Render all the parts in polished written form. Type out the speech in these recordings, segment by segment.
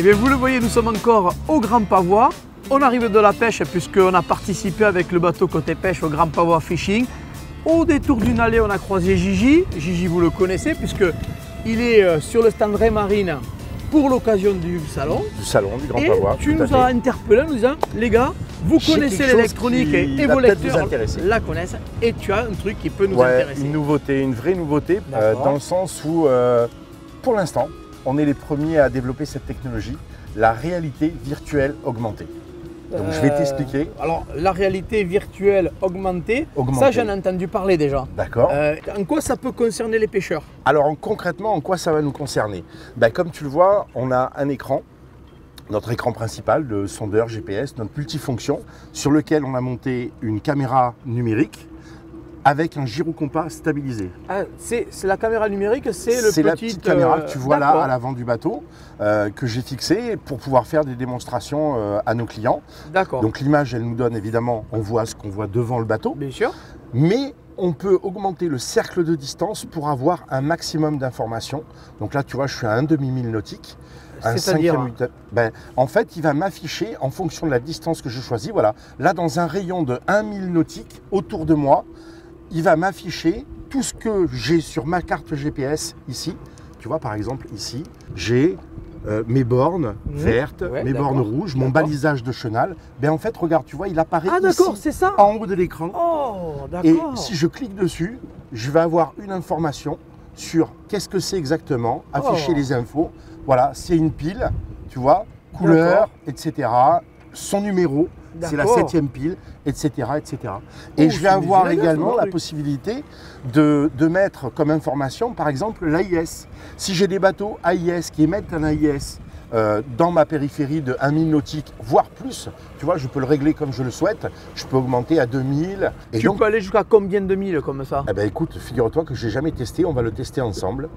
Et bien vous le voyez, nous sommes encore au Grand Pavois. On arrive de la pêche puisqu'on a participé avec le bateau côté pêche au Grand Pavois Fishing. Au détour d'une allée, on a croisé Gigi. Gigi, vous le connaissez puisqu'il est sur le stand Raymarine pour l'occasion du salon. Du Grand Pavois. Et tu nous as interpellé en nous disant, les gars, vous connaissez l'électronique et vos lecteurs la connaissent et tu as un truc qui peut nous intéresser. Une nouveauté, une vraie nouveauté, dans le sens où, pour l'instant, on est les premiers à développer cette technologie, la réalité virtuelle augmentée. Donc je vais t'expliquer. Alors la réalité virtuelle augmentée, ça j'en ai entendu parler déjà. D'accord. En quoi ça peut concerner les pêcheurs? Alors concrètement, en quoi ça va nous concerner? Comme tu le vois, on a un écran, notre écran principal de sondeur GPS, notre multifonction, sur lequel on a monté une caméra numérique avec un gyrocompas stabilisé. Ah, c'est la caméra numérique, c'est la petite caméra que tu vois là à l'avant du bateau, que j'ai fixée pour pouvoir faire des démonstrations à nos clients. D'accord. Donc l'image, elle nous donne évidemment, on voit ce qu'on voit devant le bateau. Bien sûr. Mais on peut augmenter le cercle de distance pour avoir un maximum d'informations. Donc là, tu vois, je suis à un demi-mille nautique. C'est-à-dire en fait, il va m'afficher en fonction de la distance que je choisis. Voilà. Là, dans un rayon de 1000 nautiques autour de moi, il va m'afficher tout ce que j'ai sur ma carte GPS ici. Tu vois, par exemple, ici, j'ai mes bornes vertes, mes bornes rouges, mon balisage de chenal. En fait, regarde, tu vois, il apparaît ici, c'est ça. en haut de l'écran. Oh, d'accord. Et si je clique dessus, je vais avoir une information sur qu'est-ce que c'est exactement, afficher les infos. Voilà, c'est une pile, tu vois, couleur, etc. Son numéro. C'est la 7e pile, etc. etc. Et je vais avoir également la possibilité de mettre comme information, par exemple, l'AIS. Si j'ai des bateaux AIS qui émettent un AIS dans ma périphérie de 1000 nautiques, voire plus, tu vois, je peux le régler comme je le souhaite. Je peux augmenter à 2000. Et tu peux aller jusqu'à combien de milles comme ça? Écoute, figure-toi que je n'ai jamais testé, on va le tester ensemble.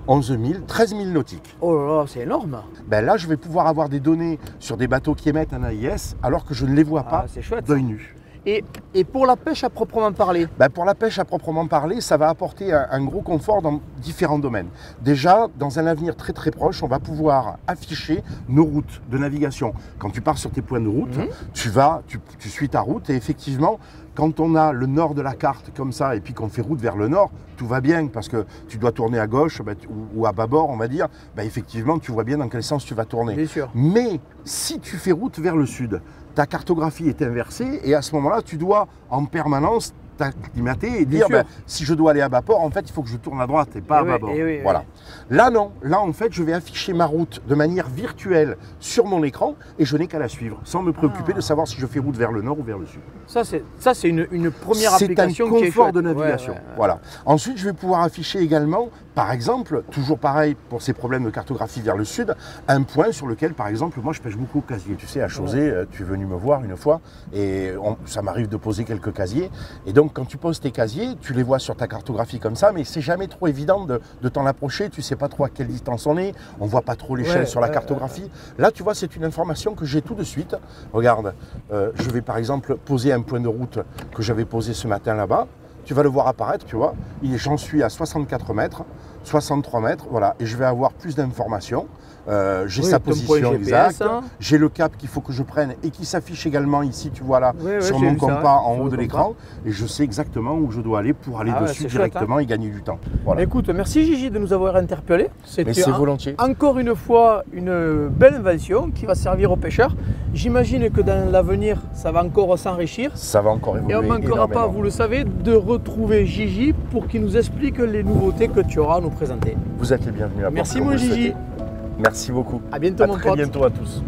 11 000, 13 000 nautiques. Oh là là, c'est énorme. Là, je vais pouvoir avoir des données sur des bateaux qui émettent un AIS alors que je ne les vois pas d'œil nu. Et pour la pêche à proprement parler? Pour la pêche à proprement parler, ça va apporter un gros confort dans différents domaines. Déjà, dans un avenir très très proche, on va pouvoir afficher nos routes de navigation. Quand tu pars sur tes points de route, tu suis ta route et effectivement, quand on a le nord de la carte comme ça et puis qu'on fait route vers le nord, tout va bien parce que tu dois tourner à gauche ou à bâbord, on va dire. Effectivement, tu vois bien dans quel sens tu vas tourner. Bien sûr. Mais si tu fais route vers le sud, ta cartographie est inversée et à ce moment-là, tu dois en permanence t'acclimater et dire si je dois aller à bâbord, en fait, il faut que je tourne à droite et pas à bâbord. Voilà. Là, non. Là, en fait, je vais afficher ma route de manière virtuelle sur mon écran et je n'ai qu'à la suivre sans me préoccuper de savoir si je fais route vers le nord ou vers le sud. Ça, c'est une première application qui est chouette. C'est un confort de navigation. Voilà. Ensuite, je vais pouvoir afficher également, par exemple, toujours pareil pour ces problèmes de cartographie vers le sud, un point sur lequel, par exemple, moi, je pêche beaucoup au casier. Tu sais, à Chausey, tu es venu me voir une fois et ça m'arrive de poser quelques casiers. Et donc, quand tu poses tes casiers, tu les vois sur ta cartographie comme ça, mais c'est jamais trop évident de t'en approcher. Tu sais pas trop à quelle distance on est. On voit pas trop l'échelle sur la cartographie. Là, tu vois, c'est une information que j'ai tout de suite. Regarde, je vais par exemple poser un point de route que j'avais posé ce matin là-bas. Tu vas le voir apparaître, tu vois. J'en suis à 64 mètres, 63 mètres, voilà. Et je vais avoir plus d'informations. J'ai sa position exacte, j'ai le cap qu'il faut que je prenne et qui s'affiche également ici, tu vois là, sur mon compas en haut de l'écran. Et je sais exactement où je dois aller pour aller dessus directement et gagner du temps. Voilà. Écoute, merci Gigi de nous avoir interpellés. Mais c'est volontiers. Encore une fois, une belle invention qui va servir aux pêcheurs. J'imagine que dans l'avenir, ça va encore s'enrichir. Ça va encore évoluer. Et on ne manquera pas, vous le savez, de retrouver Gigi pour qu'il nous explique les nouveautés que tu auras à nous présenter. Vous êtes les bienvenus à bord. Merci mon Gigi. Merci beaucoup. À bientôt mon pote. À très bientôt à tous.